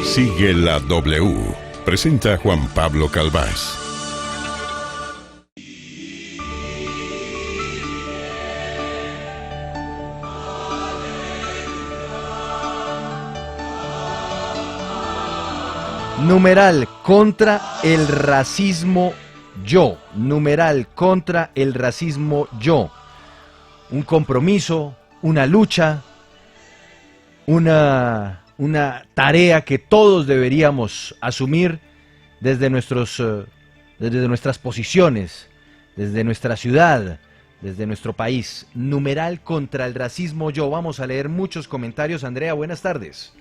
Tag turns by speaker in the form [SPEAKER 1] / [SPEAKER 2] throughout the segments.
[SPEAKER 1] Sigue la W. Presenta Juan Pablo Calvás.
[SPEAKER 2] Numeral contra el racismo yo. Numeral contra el racismo yo. Un compromiso, una lucha, una tarea que todos deberíamos asumir desde nuestras posiciones, desde nuestra ciudad, desde nuestro país. Numeral contra el racismo yo. Vamos a leer muchos comentarios. Andrea, buenas tardes.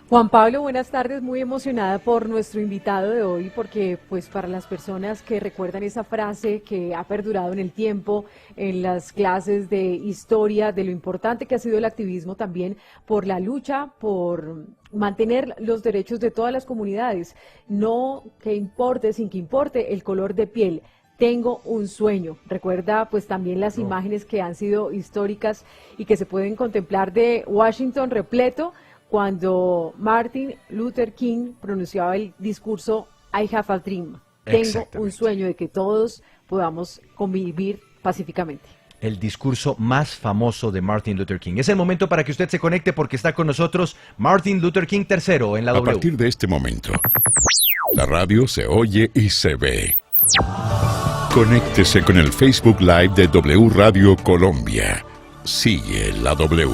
[SPEAKER 3] Juan Pablo, buenas tardes, muy emocionada por nuestro invitado de hoy, porque pues para las personas que recuerdan esa frase que ha perdurado en el tiempo, en las clases de historia, de lo importante que ha sido el activismo también por la lucha, por mantener los derechos de todas las comunidades, no que importe, sin que importe el color de piel. Tengo un sueño. Recuerda pues también las imágenes que han sido históricas y que se pueden contemplar de Washington repleto, cuando Martin Luther King pronunciaba el discurso I have a dream. Tengo un sueño de que todos podamos convivir pacíficamente.
[SPEAKER 2] El discurso más famoso de Martin Luther King. Es el momento para que usted se conecte porque está con nosotros Martin Luther King III en la W.
[SPEAKER 1] A partir de este momento, la radio se oye y se ve. Conéctese con el Facebook Live de W Radio Colombia. Sigue la W.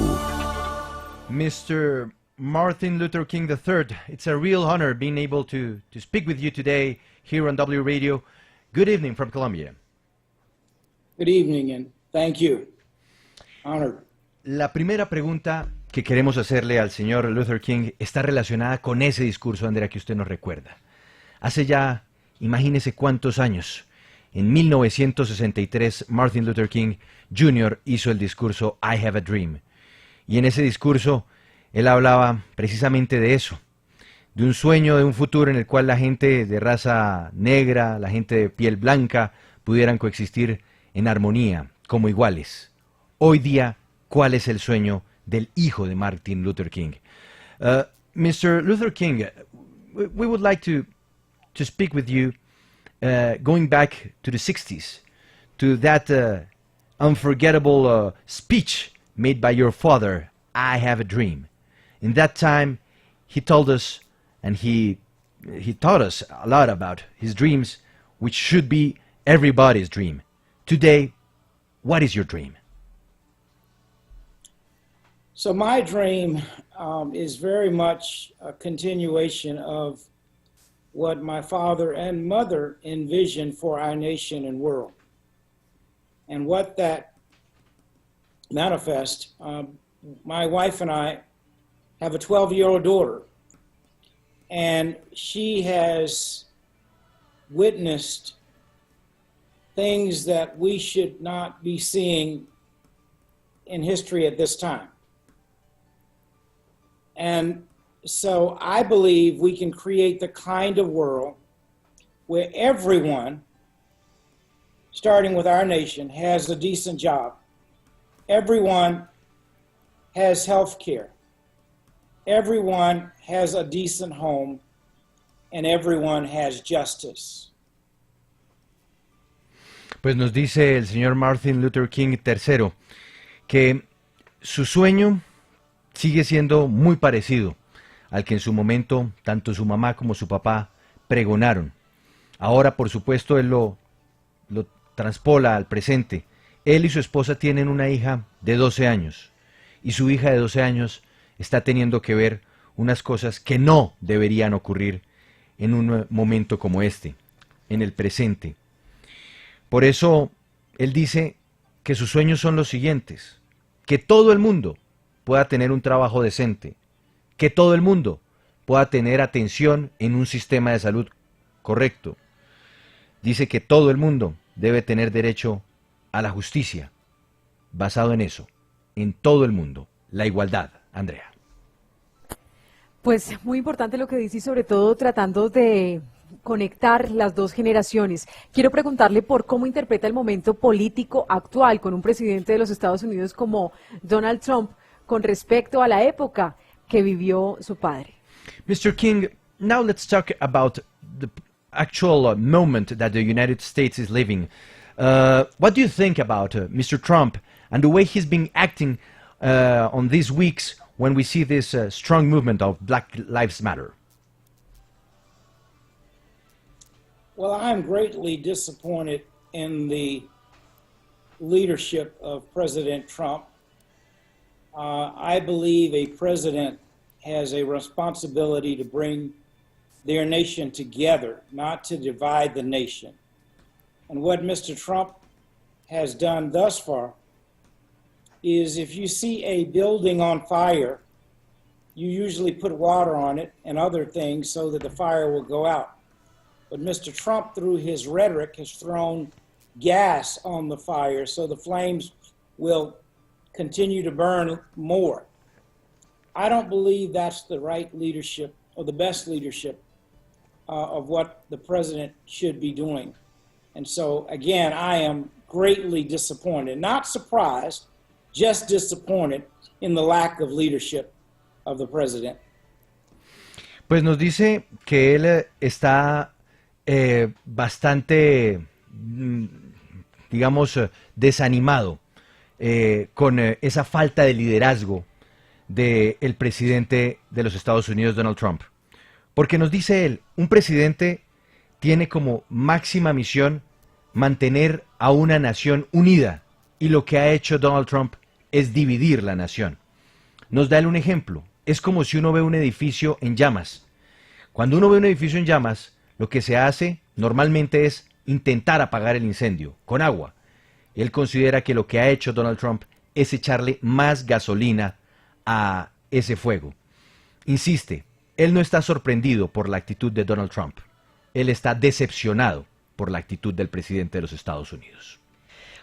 [SPEAKER 2] Mr. Martin Luther King III, it's a real honor being able to speak with you today here on W Radio. Good evening from Colombia.
[SPEAKER 4] Good evening and thank you. Honored.
[SPEAKER 2] La primera pregunta que queremos hacerle al señor Luther King está relacionada con ese discurso, Andrea, que usted nos recuerda. Hace ya, imagínese cuántos años, en 1963, Martin Luther King Jr. hizo el discurso I Have a Dream. Y en ese discurso él hablaba precisamente de eso, de un sueño, de un futuro en el cual la gente de raza negra, la gente de piel blanca, pudieran coexistir en armonía, como iguales. Hoy día, ¿cuál es el sueño del hijo de Martin Luther King? Mr. Luther King, we would like to speak with you going back to the 60s, to that unforgettable speech made by your father, I Have a Dream. In that time, he told us, and he taught us a lot about his dreams, which should be everybody's dream. Today, what is your dream?
[SPEAKER 4] So my dream is very much a continuation of what my father and mother envisioned for our nation and world. And what that manifest, my wife and I have a 12-year-old daughter, and she has witnessed things that we should not be seeing in history at this time. And so I believe we can create the kind of world where everyone, starting with our nation, has a decent job. Everyone has health care. Everyone has a decent home, and everyone has justice.
[SPEAKER 2] Pues nos dice el señor Martin Luther King III que su sueño sigue siendo muy parecido al que en su momento tanto su mamá como su papá pregonaron. Ahora, por supuesto, él lo transpola al presente. Él y su esposa tienen una hija de 12 años, y su hija de 12 años está teniendo que ver unas cosas que no deberían ocurrir en un momento como este, en el presente. Por eso, él dice que sus sueños son los siguientes: que todo el mundo pueda tener un trabajo decente, que todo el mundo pueda tener atención en un sistema de salud correcto. Dice que todo el mundo debe tener derecho a la justicia, basado en eso, en todo el mundo, la igualdad. Andrea.
[SPEAKER 3] Pues muy importante lo que dice y sobre todo tratando de conectar las dos generaciones. Quiero preguntarle por cómo interpreta el momento político actual con un presidente de los Estados Unidos como Donald Trump con respecto a la época que vivió su padre.
[SPEAKER 2] Mr. King, now let's talk about the actual moment that the United States is living. What do you think about Mr. Trump and the way he's been acting on these weeks when we see this strong movement of Black Lives Matter?
[SPEAKER 4] Well, I'm greatly disappointed in the leadership of President Trump. I believe a president has a responsibility to bring their nation together, not to divide the nation. And what Mr. Trump has done thus far is, if you see a building on fire, you usually put water on it and other things so that the fire will go out. But Mr. Trump, through his rhetoric, has thrown gas on the fire so the flames will continue to burn more. I don't believe that's the right leadership or the best leadership of what the president should be doing. And so, again, I am greatly disappointed, not surprised, just disappointed in the lack of leadership of the president.
[SPEAKER 2] Pues nos dice que él está bastante, digamos, desanimado con esa falta de liderazgo del presidente de los Estados Unidos, Donald Trump. Porque nos dice él, un presidente tiene como máxima misión mantener a una nación unida, y lo que ha hecho Donald Trump es dividir la nación. Nos da él un ejemplo. Es como si uno ve un edificio en llamas. Cuando uno ve un edificio en llamas, lo que se hace normalmente es intentar apagar el incendio con agua. Él considera que lo que ha hecho Donald Trump es echarle más gasolina a ese fuego. Insiste, él no está sorprendido por la actitud de Donald Trump. Él está decepcionado por la actitud del presidente de los Estados Unidos.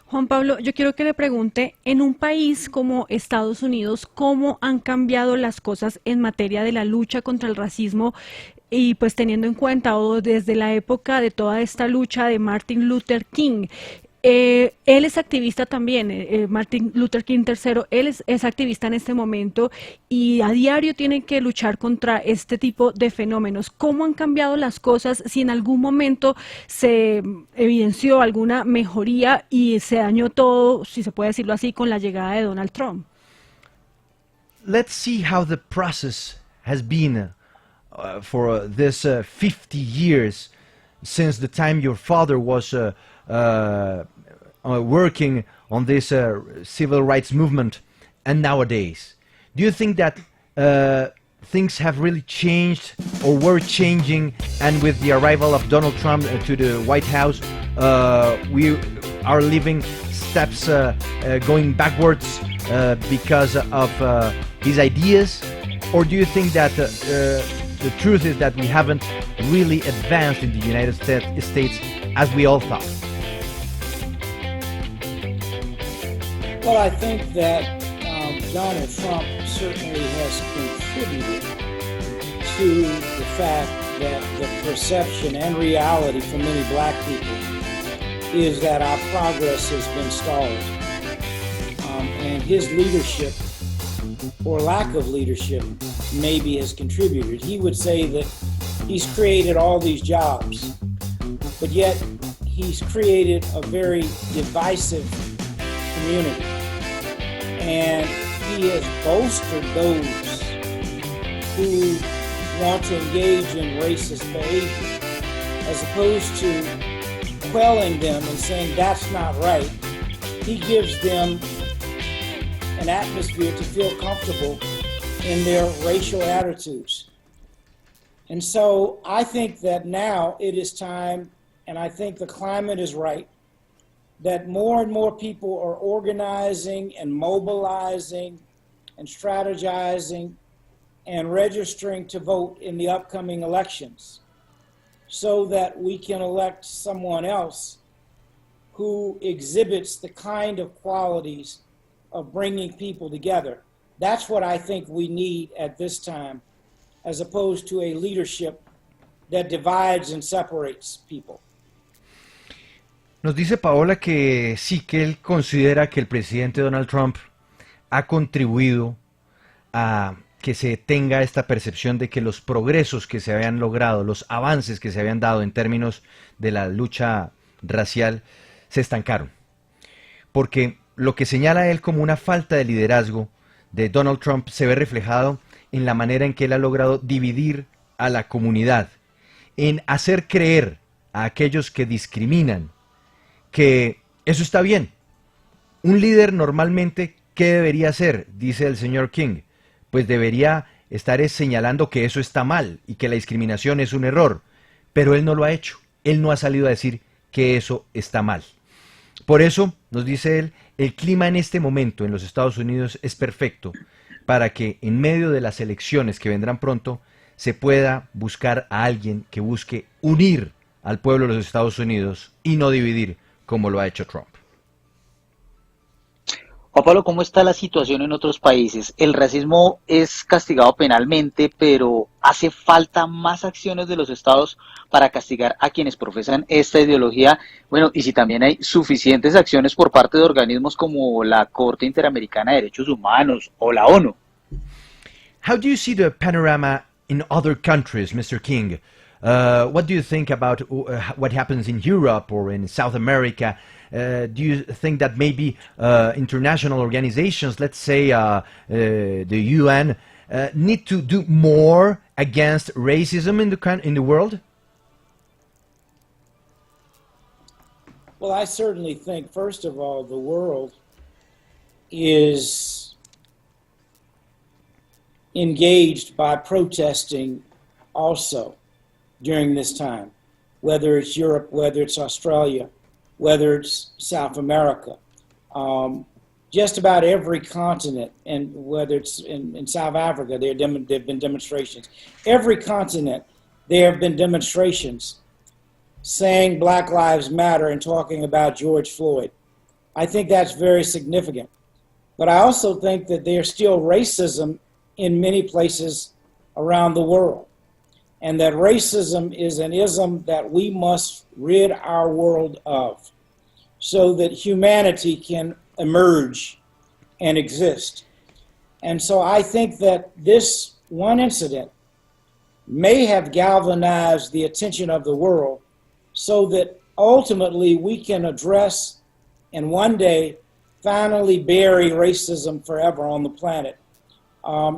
[SPEAKER 5] Juan Pablo, yo quiero que le pregunte, en un país como Estados Unidos, ¿cómo han cambiado las cosas en materia de la lucha contra el racismo? Y pues teniendo en cuenta, o desde la época de toda esta lucha de Martin Luther King, él es activista también, Martin Luther King III, él es activista en este momento y a diario tiene que luchar contra este tipo de fenómenos. ¿Cómo han cambiado las cosas? Si en algún momento se evidenció alguna mejoría y se dañó todo, si se puede decirlo así, con la llegada de Donald Trump.
[SPEAKER 2] Let's see how the process has been for this 50 years since the time your father was working on this civil rights movement and nowadays. Do you think that things have really changed or were changing, and with the arrival of Donald Trump to the White House, we are living steps going backwards because of these ideas? Or do you think that the truth is that we haven't really advanced in the United States as we all thought?
[SPEAKER 4] Well, I think that Donald Trump certainly has contributed to the fact that the perception and reality for many black people is that our progress has been stalled. And his leadership, or lack of leadership, maybe has contributed. He would say that he's created all these jobs, but yet he's created a very divisive community. And he has bolstered those who want to engage in racist behavior, as opposed to quelling them and saying that's not right. He gives them an atmosphere to feel comfortable in their racial attitudes. And so I think that now it is time, and I think the climate is right, that more and more people are organizing and mobilizing and strategizing and registering to vote in the upcoming elections, so that we can elect someone else who exhibits the kind of qualities of bringing people together. That's what I think we need at this time, as opposed to a leadership that divides and separates people.
[SPEAKER 2] Nos dice Paola que sí, que él considera que el presidente Donald Trump ha contribuido a que se tenga esta percepción de que los progresos que se habían logrado, los avances que se habían dado en términos de la lucha racial, se estancaron. Porque lo que señala él como una falta de liderazgo de Donald Trump se ve reflejado en la manera en que él ha logrado dividir a la comunidad, en hacer creer a aquellos que discriminan que eso está bien. Un líder normalmente, ¿qué debería hacer? Dice el señor King. Pues debería estar señalando que eso está mal y que la discriminación es un error. Pero él no lo ha hecho. Él no ha salido a decir que eso está mal. Por eso, nos dice él, el clima en este momento en los Estados Unidos es perfecto para que en medio de las elecciones que vendrán pronto se pueda buscar a alguien que busque unir al pueblo de los Estados Unidos y no dividir como lo ha hecho Trump.
[SPEAKER 6] Juan Pablo, ¿cómo está la situación en otros países? El racismo es castigado penalmente, pero ¿hace falta más acciones de los estados para castigar a quienes profesan esta ideología? Bueno, y si también hay suficientes acciones por parte de organismos como la Corte Interamericana de Derechos Humanos o la ONU.
[SPEAKER 2] How do you see the panorama in other countries, Mr. King? What do you think about what happens in Europe or in South America? Do you think that maybe international organizations, let's say the UN, need to do more against racism in the world?
[SPEAKER 4] Well, I certainly think, first of all, the world is engaged by protesting also during this time, whether it's Europe, whether it's Australia, whether it's South America, just about every continent, and whether it's in South Africa, there have been demonstrations. Every continent, there have been demonstrations saying Black Lives Matter and talking about George Floyd. I think that's very significant. But I also think that there's still racism in many places around the world, and that racism is an ism that we must rid our world of so that humanity can emerge and exist. And so I think that this one incident may have galvanized the attention of the world so that ultimately we can address and one day finally bury racism forever on the planet.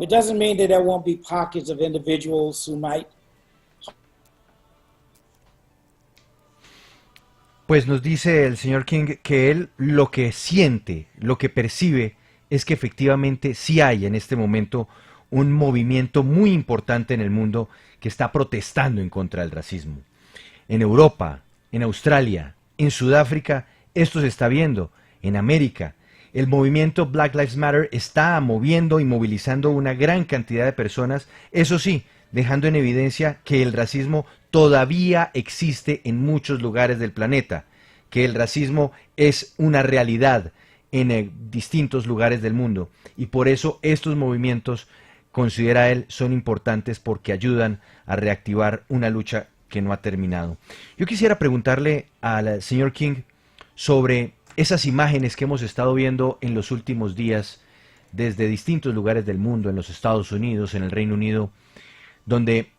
[SPEAKER 4] It doesn't mean that there won't be pockets of individuals who might.
[SPEAKER 2] Pues nos dice el señor King que él lo que siente, lo que percibe, es que efectivamente sí hay en este momento un movimiento muy importante en el mundo que está protestando en contra del racismo. En Europa, en Australia, en Sudáfrica, esto se está viendo. En América, el movimiento Black Lives Matter está moviendo y movilizando una gran cantidad de personas, eso sí, dejando en evidencia que el racismo todavía existe en muchos lugares del planeta, que el racismo es una realidad en distintos lugares del mundo, y por eso estos movimientos, considera él, son importantes porque ayudan a reactivar una lucha que no ha terminado. Yo quisiera preguntarle al señor King sobre esas imágenes que hemos estado viendo en los últimos días desde distintos lugares del mundo, en los Estados Unidos, en el Reino Unido, donde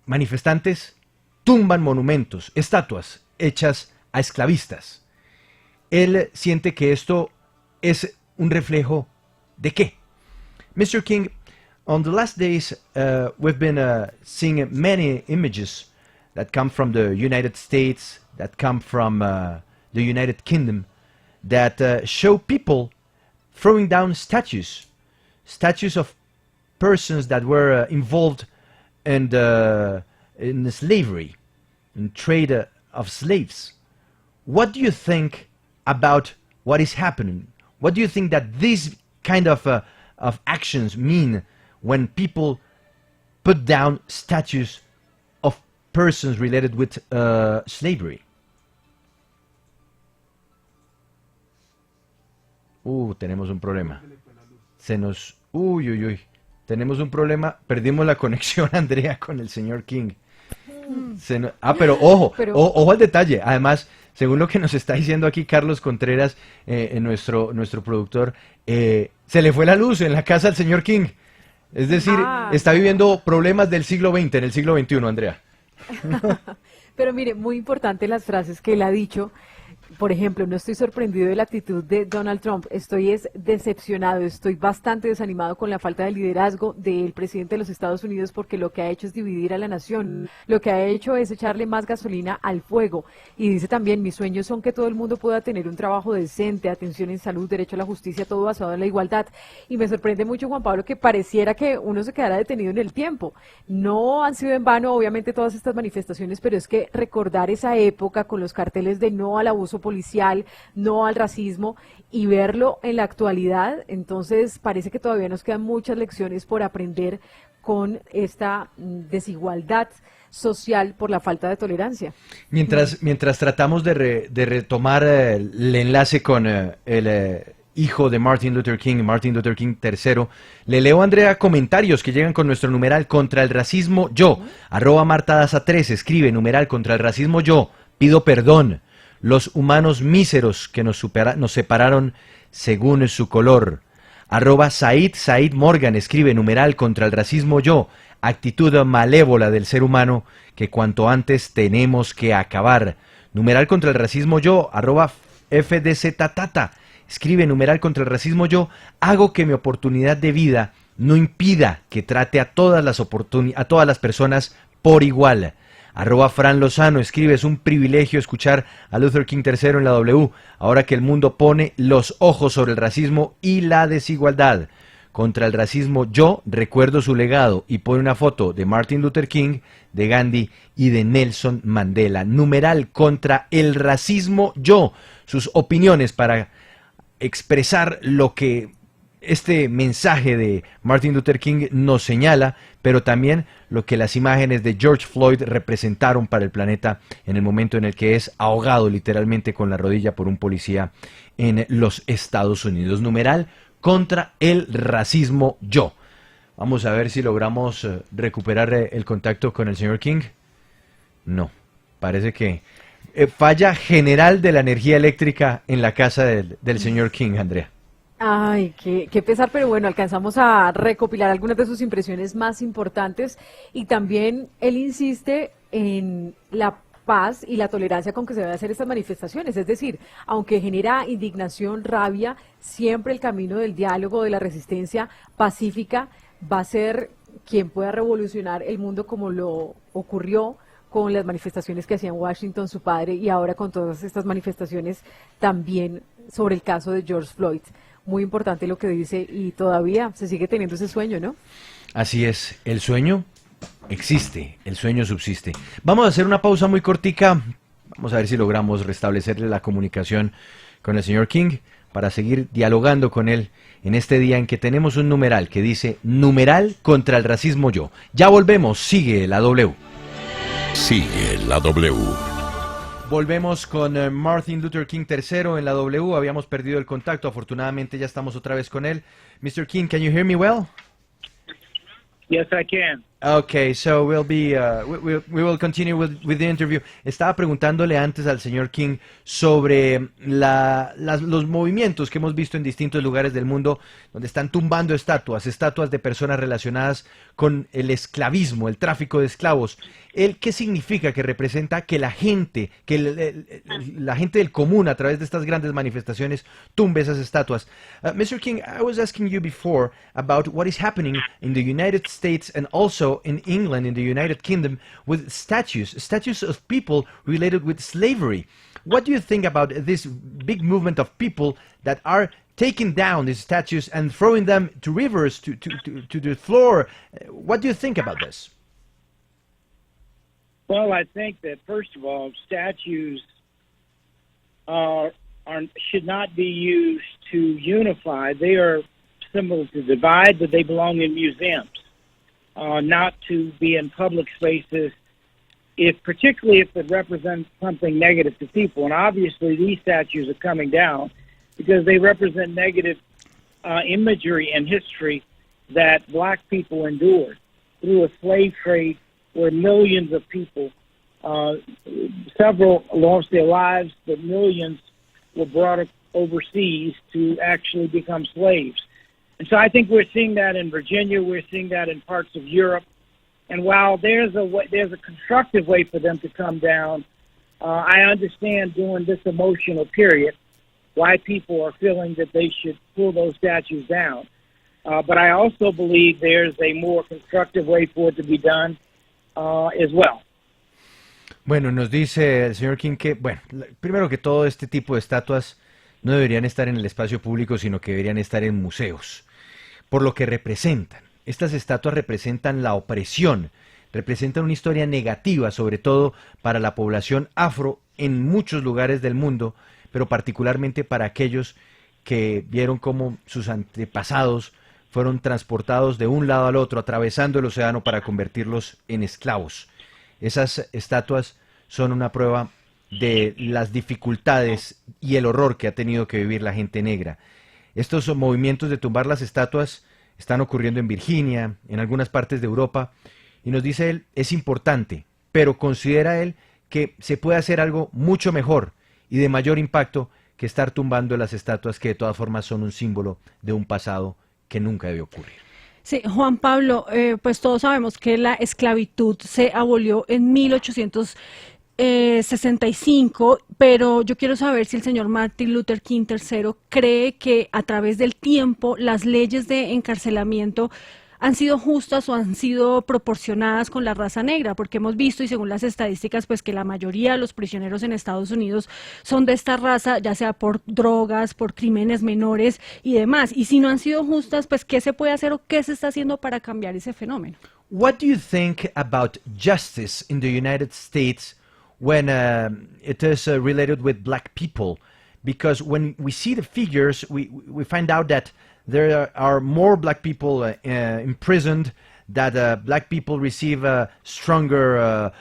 [SPEAKER 2] manifestantes tumban monumentos, estatuas hechas a esclavistas. Él siente que esto es un reflejo ¿de qué? Mr. King, on the last days we've been seeing many images that come from the United States, that come from the United Kingdom, that show people throwing down statues of persons that were involved in slavery, in trade of slaves. What do you think about what is happening? What do you think that these kind of actions mean when people put down statues of persons related with slavery? Tenemos un problema. Tenemos un problema. Perdimos la conexión, Andrea, con el señor King. Pero ojo al detalle. Además, según lo que nos está diciendo aquí Carlos Contreras, nuestro productor, se le fue la luz en la casa del señor King. Es decir,
[SPEAKER 3] Ah,
[SPEAKER 2] está viviendo problemas del siglo XX en el siglo XXI, Andrea.
[SPEAKER 3] pero mire, muy importante las frases que él ha dicho. Por ejemplo, no estoy sorprendido de la actitud de Donald Trump, estoy decepcionado, estoy bastante desanimado con la falta de liderazgo del presidente de los Estados Unidos porque lo que ha hecho es dividir a la nación, lo que ha hecho es echarle más gasolina al fuego. Y dice también, mis sueños son que todo el mundo pueda tener un trabajo decente, atención en salud, derecho a la justicia, todo basado en la igualdad. Y me sorprende mucho, Juan Pablo, que pareciera que uno se quedara detenido en el tiempo. No han sido en vano, obviamente, todas estas manifestaciones, pero es que recordar esa época con los carteles de no al abuso policial, no al racismo y verlo en la actualidad, entonces parece que todavía nos quedan muchas lecciones por aprender con esta desigualdad social por la falta de tolerancia.
[SPEAKER 2] Mientras tratamos de retomar el enlace con el hijo de Martin Luther King III, le leo, Andrea, comentarios que llegan con nuestro numeral contra el racismo yo, @MartaDaza3, escribe numeral contra el racismo yo, pido perdón. Los humanos míseros que nos separaron según su color. @Said Morgan escribe numeral contra el racismo yo, actitud malévola del ser humano que cuanto antes tenemos que acabar. Numeral contra el racismo yo, @FDZTata escribe numeral contra el racismo yo, hago que mi oportunidad de vida no impida que trate a todas las personas por igual. @Fran Lozano escribe, es un privilegio escuchar a Luther King III en la W, ahora que el mundo pone los ojos sobre el racismo y la desigualdad. Contra el racismo yo recuerdo su legado y pone una foto de Martin Luther King, de Gandhi y de Nelson Mandela. Numeral contra el racismo yo, sus opiniones para expresar lo que este mensaje de Martin Luther King nos señala, pero también lo que las imágenes de George Floyd representaron para el planeta en el momento en el que es ahogado literalmente con la rodilla por un policía en los Estados Unidos. Numeral contra el racismo yo. Vamos a ver si logramos recuperar el contacto con el señor King. No, parece que falla general de la energía eléctrica en la casa del señor King, Andrea.
[SPEAKER 3] Ay, qué pesar, pero bueno, alcanzamos a recopilar algunas de sus impresiones más importantes y también él insiste en la paz y la tolerancia con que se deben hacer estas manifestaciones, es decir, aunque genera indignación, rabia, siempre el camino del diálogo, de la resistencia pacífica va a ser quien pueda revolucionar el mundo como lo ocurrió con las manifestaciones que hacía en Washington su padre y ahora con todas estas manifestaciones también sobre el caso de George Floyd. Muy importante lo que dice y todavía se sigue teniendo ese sueño, ¿no?
[SPEAKER 2] Así es, el sueño existe, el sueño subsiste. Vamos a hacer una pausa muy cortica, vamos a ver si logramos restablecerle la comunicación con el señor King para seguir dialogando con él en este día en que tenemos un numeral que dice numeral contra el racismo yo. Ya volvemos, sigue la W.
[SPEAKER 1] Sigue la W.
[SPEAKER 2] Volvemos con Martin Luther King III en la W. Habíamos perdido el contacto. Afortunadamente ya estamos otra vez con él. Mr. King, can you hear me well?
[SPEAKER 4] Yes, I can.
[SPEAKER 2] Okay, so we'll be we will continue with the interview. Estaba preguntándole antes al señor King sobre los movimientos que hemos visto en distintos lugares del mundo donde están tumbando estatuas de personas relacionadas con el esclavismo, el tráfico de esclavos. ¿Qué significa que representa que la gente del común a través de estas grandes manifestaciones tumbe esas estatuas? Mr. King, I was asking you before about what is happening in the United States and also in England, in the United Kingdom, with statues of people related with slavery. What do you think about this big movement of people that are taking down these statues and throwing them to rivers, to the floor? What do you think about this?
[SPEAKER 4] Well, I think that first of all, statues should not be used to unify. They are symbols to divide, but they belong in museums, not to be in public spaces. Particularly if it represents something negative to people, and obviously these statues are coming down because they represent negative imagery and history that black people endured through a slave trade where millions of people, several lost their lives, but millions were brought overseas to actually become slaves. And so I think we're seeing that in Virginia, we're seeing that in parts of Europe. And while there's a constructive way for them to come down, I understand during this emotional period why people are feeling that they should pull those statues down. But I also believe there's a more constructive way for it to be done as well.
[SPEAKER 2] Bueno, nos dice el señor King que, bueno, primero que todo este tipo de estatuas no deberían estar en el espacio público, sino que deberían estar en museos, por lo que representan. Estas estatuas representan la opresión, representan una historia negativa, sobre todo para la población afro en muchos lugares del mundo, pero particularmente para aquellos que vieron cómo sus antepasados fueron transportados de un lado al otro, atravesando el océano para convertirlos en esclavos. Esas estatuas son una prueba de las dificultades y el horror que ha tenido que vivir la gente negra. Estos movimientos de tumbar las estatuas están ocurriendo en Virginia, en algunas partes de Europa, y nos dice él, es importante, pero considera él que se puede hacer algo mucho mejor y de mayor impacto que estar tumbando las estatuas que de todas formas son un símbolo de un pasado que nunca debió ocurrir.
[SPEAKER 5] Sí, Juan Pablo, pues todos sabemos que la esclavitud se abolió en 1865, pero yo quiero saber si el señor Martin Luther King III cree que a través del tiempo las leyes de encarcelamiento han sido justas o han sido proporcionadas con la raza negra, porque hemos visto y según las estadísticas pues que la mayoría de los prisioneros en Estados Unidos son de esta raza, ya sea por drogas, por crímenes menores y demás, y si no han sido justas, pues ¿qué se puede hacer o qué se está haciendo para cambiar ese fenómeno?
[SPEAKER 2] What do you think about justice in the United States when it is related with black people? Because when we see the figures, we find out that there are more black people imprisoned, that black people receive stronger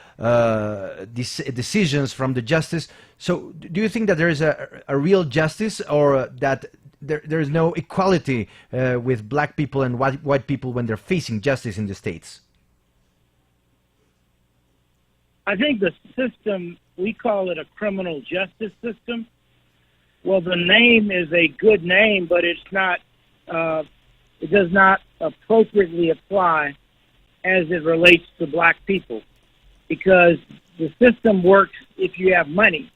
[SPEAKER 2] decisions from the justice. So do you think that there is a real justice, or that there is no equality with black people and white people when they're facing justice in the States?
[SPEAKER 4] I think the system, we call it a criminal justice system. Well, the name is a good name, but it's not. It does not appropriately apply as it relates to black people, because the system works if you have money,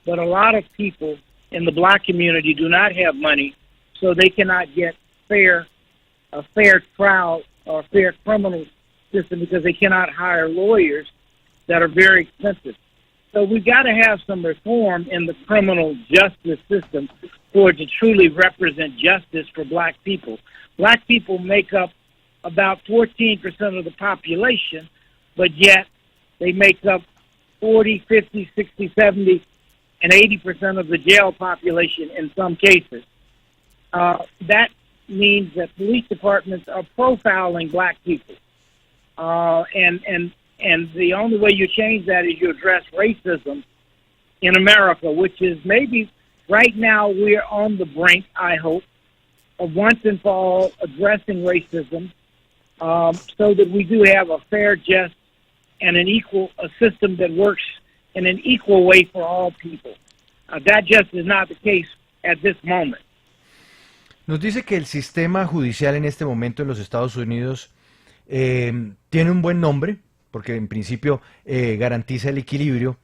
[SPEAKER 4] but a lot of people in the black community do not have money, so they cannot get a fair trial or fair criminal system because they cannot hire lawyers that are very expensive. So we've got to have some reform in the criminal justice system for it to truly represent justice for black people. Black people make up about 14% of the population, but yet they make up 40, 50, 60, 70, and 80% of the jail population in some cases. That means that police departments are profiling black people. And the only way you change that is you address racism in America, which is maybe right now we're on the brink, I hope, of once and for all addressing racism, so that we do have a fair, just, and a system that works in an equal way for all people. That just is not the case at this moment.
[SPEAKER 2] Nos dice que el sistema judicial en este momento en los Estados Unidos tiene un buen nombre, porque en principio garantiza el equilibrio,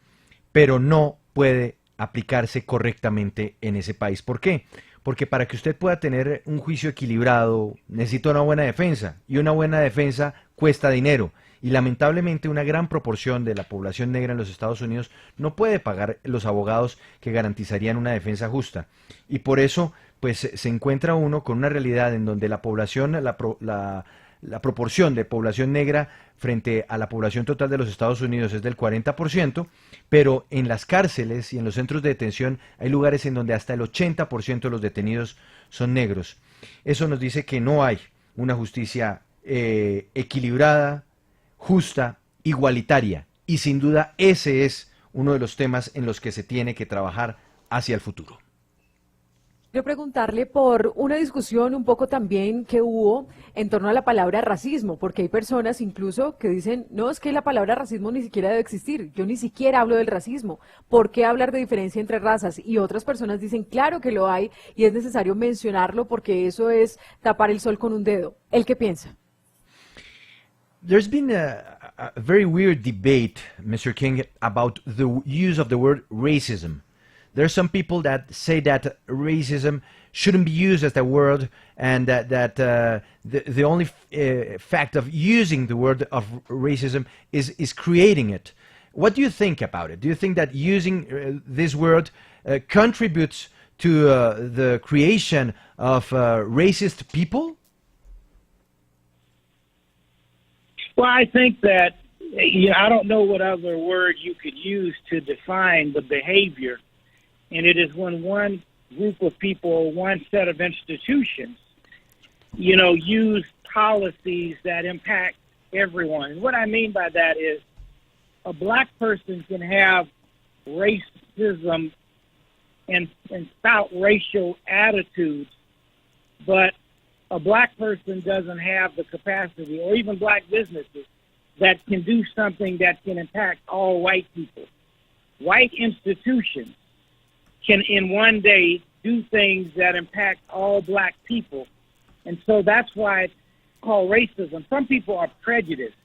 [SPEAKER 2] pero no puede aplicarse correctamente en ese país. ¿Por qué? Porque para que usted pueda tener un juicio equilibrado necesita una buena defensa, y una buena defensa cuesta dinero, y lamentablemente una gran proporción de la población negra en los Estados Unidos no puede pagar los abogados que garantizarían una defensa justa, y por eso pues se encuentra uno con una realidad en donde la población, la proporción de población negra frente a la población total de los Estados Unidos es del 40%, pero en las cárceles y en los centros de detención hay lugares en donde hasta el 80% de los detenidos son negros. Eso nos dice que no hay una justicia equilibrada, justa, igualitaria, y sin duda ese es uno de los temas en los que se tiene que trabajar hacia el futuro.
[SPEAKER 3] Quiero preguntarle por una discusión un poco también que hubo en torno a la palabra racismo, porque hay personas incluso que dicen, no, es que la palabra racismo ni siquiera debe existir, yo ni siquiera hablo del racismo, ¿por qué hablar de diferencia entre razas? Y otras personas dicen, claro que lo hay y es necesario mencionarlo porque eso es tapar el sol con un dedo. ¿Él qué piensa?
[SPEAKER 2] There's been a very weird debate, Mr. King, about the use of the word racism. There are some people that say that racism shouldn't be used as a word, and that the only fact of using the word of racism is creating it. What do you think about it? Do you think that using this word contributes to the creation of racist people?
[SPEAKER 4] Well, I think that, I don't know what other word you could use to define the behavior. And it is when one group of people or one set of institutions, use policies that impact everyone. And what I mean by that is a black person can have racism and stout racial attitudes, but a black person doesn't have the capacity, or even black businesses, that can do something that can impact all white people. White institutions can in one day do things that impact all black people. And so that's why it's called racism. Some people are prejudiced,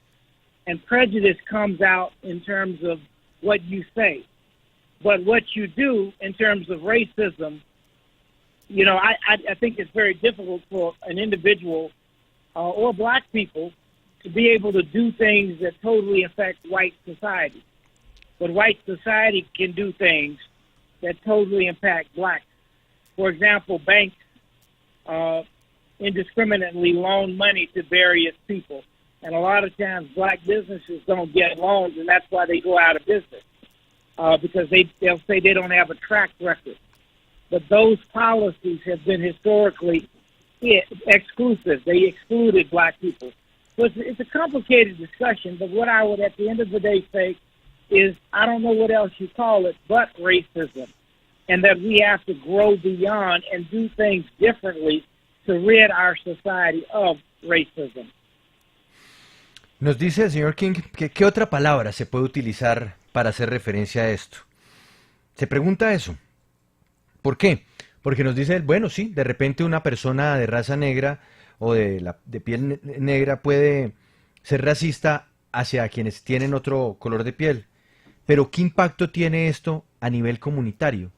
[SPEAKER 4] and prejudice comes out in terms of what you say. But what you do in terms of racism, I think it's very difficult for an individual or black people to be able to do things that totally affect white society. But white society can do things that totally impact blacks. For example, banks indiscriminately loan money to various people. And a lot of times black businesses don't get loans, and that's why they go out of business, because they'll say they don't have a track record. But those policies have been historically exclusive. They excluded black people. So it's a complicated discussion, but what I would at the end of the day say is, I don't know what else you call it but racism, and that we have to grow beyond and do things differently to rid our society of racism.
[SPEAKER 2] Nos dice el señor King que qué otra palabra se puede utilizar para hacer referencia a esto. Se pregunta eso. ¿Por qué? Porque nos dice él, bueno, sí, de repente una persona de raza negra o de piel negra puede ser racista hacia quienes tienen otro color de piel. Pero ¿qué impacto tiene esto a nivel comunitario?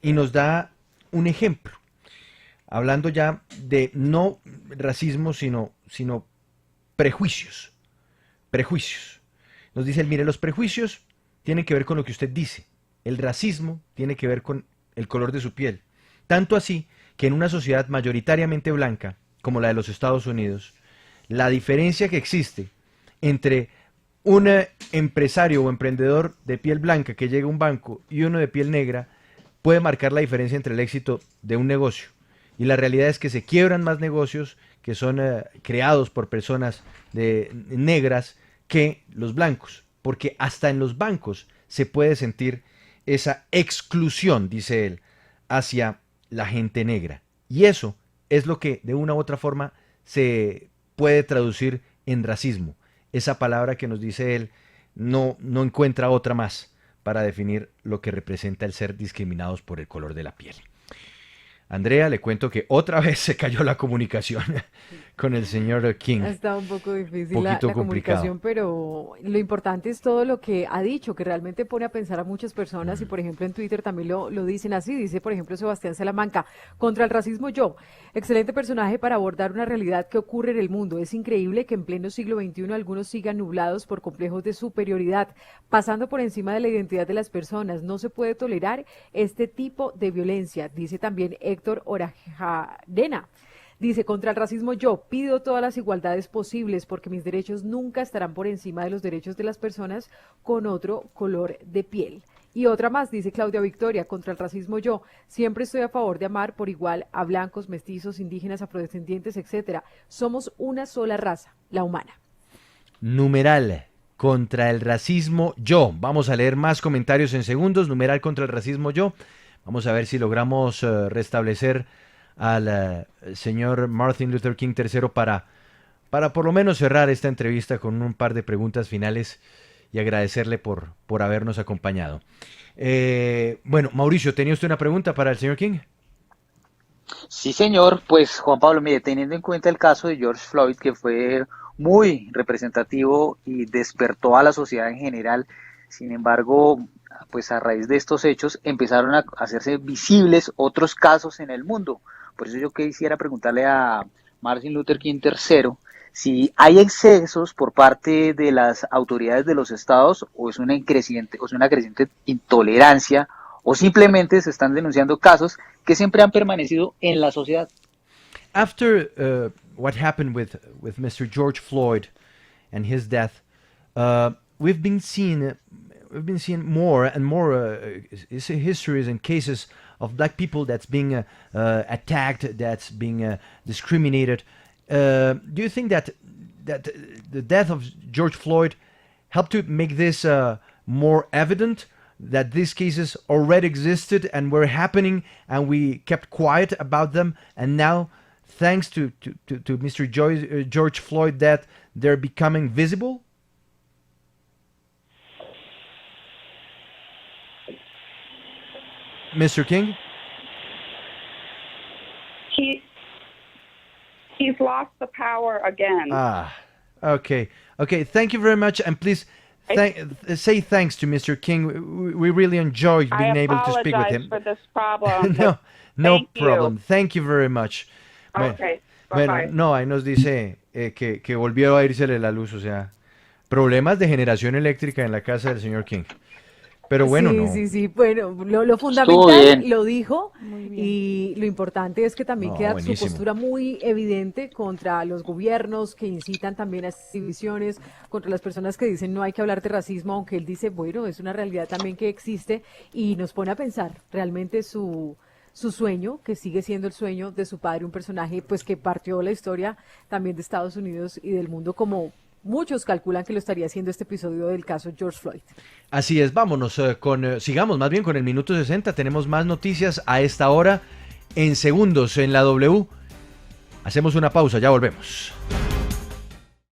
[SPEAKER 2] Y nos da un ejemplo, hablando ya de no racismo, sino prejuicios. Prejuicios. Nos dice él, mire, los prejuicios tienen que ver con lo que usted dice. El racismo tiene que ver con el color de su piel. Tanto así que en una sociedad mayoritariamente blanca, como la de los Estados Unidos, la diferencia que existe entre un empresario o emprendedor de piel blanca que llega a un banco y uno de piel negra puede marcar la diferencia entre el éxito de un negocio. Y la realidad es que se quiebran más negocios que son creados por personas negras que los blancos, porque hasta en los bancos se puede sentir esa exclusión, dice él, hacia la gente negra. Y eso es lo que de una u otra forma se puede traducir en racismo. Esa palabra que nos dice él no encuentra otra más para definir lo que representa el ser discriminados por el color de la piel. Andrea, le cuento que otra vez se cayó la comunicación con el señor King.
[SPEAKER 3] Ha estado un poco difícil la
[SPEAKER 2] complicado.
[SPEAKER 3] comunicación, pero lo importante es todo lo que ha dicho, que realmente pone a pensar a muchas personas, y por ejemplo en Twitter también lo dicen así. Dice, por ejemplo, Sebastián Salamanca, contra el racismo yo, excelente personaje para abordar una realidad que ocurre en el mundo. Es increíble que en pleno siglo XXI algunos sigan nublados por complejos de superioridad, pasando por encima de la identidad de las personas. No se puede tolerar este tipo de violencia, dice también Héctor Orajadena. Dice, contra el racismo yo pido todas las igualdades posibles porque mis derechos nunca estarán por encima de los derechos de las personas con otro color de piel. Y otra más, dice Claudia Victoria, contra el racismo yo siempre estoy a favor de amar por igual a blancos, mestizos, indígenas, afrodescendientes, etcétera. Somos una sola raza, la humana.
[SPEAKER 2] Numeral, contra el racismo yo. Vamos a leer más comentarios en segundos. Numeral, contra el racismo yo. Vamos a ver si logramos restablecer al señor Martin Luther King III para por lo menos cerrar esta entrevista con un par de preguntas finales y agradecerle por habernos acompañado. Bueno, Mauricio, ¿tenía usted una pregunta para el señor King?
[SPEAKER 6] Sí, señor. Pues Juan Pablo, mire, teniendo en cuenta el caso de George Floyd, que fue muy representativo y despertó a la sociedad en general, sin embargo, pues a raíz de estos hechos empezaron a hacerse visibles otros casos en el mundo. Por eso yo quisiera preguntarle a Martin Luther King III si hay excesos por parte de las autoridades de los estados o es una creciente intolerancia o simplemente se están denunciando casos que siempre han permanecido en la sociedad.
[SPEAKER 2] After what happened with Mr. George Floyd and his death, we've been seeing more and more histories and cases of black people that's being attacked, that's being discriminated. Do you think that the death of George Floyd helped to make this more evident, that these cases already existed and were happening and we kept quiet about them, and now thanks to Mr. George Floyd that they're becoming visible? Mr. King?
[SPEAKER 7] He's lost the power again.
[SPEAKER 2] Okay. Thank you very much, and please say thanks to Mr. King. We really enjoyed being able to speak with him.
[SPEAKER 7] I apologize for this problem.
[SPEAKER 2] No
[SPEAKER 7] Thank
[SPEAKER 2] problem.
[SPEAKER 7] you.
[SPEAKER 2] Thank you very much.
[SPEAKER 7] Okay.
[SPEAKER 2] Bueno,
[SPEAKER 7] Bye-bye.
[SPEAKER 2] no, ahí nos dice que volvió a irsele la luz, o sea, problemas de generación eléctrica en la casa del señor King. Pero bueno,
[SPEAKER 3] sí,
[SPEAKER 2] no.
[SPEAKER 3] sí, bueno, lo
[SPEAKER 6] Estuvo
[SPEAKER 3] fundamental
[SPEAKER 6] bien.
[SPEAKER 3] lo dijo y lo importante es que también
[SPEAKER 2] No,
[SPEAKER 3] queda
[SPEAKER 2] buenísimo.
[SPEAKER 3] su postura muy evidente contra los gobiernos que incitan también a estas divisiones, contra las personas que dicen no hay que hablar de racismo, aunque él dice, bueno, es una realidad también que existe y nos pone a pensar realmente su sueño, que sigue siendo el sueño de su padre, un personaje pues que partió la historia también de Estados Unidos y del mundo, como muchos calculan que lo estaría haciendo este episodio del caso George Floyd.
[SPEAKER 2] Así es, vámonos sigamos más bien con el minuto 60. Tenemos más noticias a esta hora en segundos en la W. Hacemos una pausa, ya volvemos.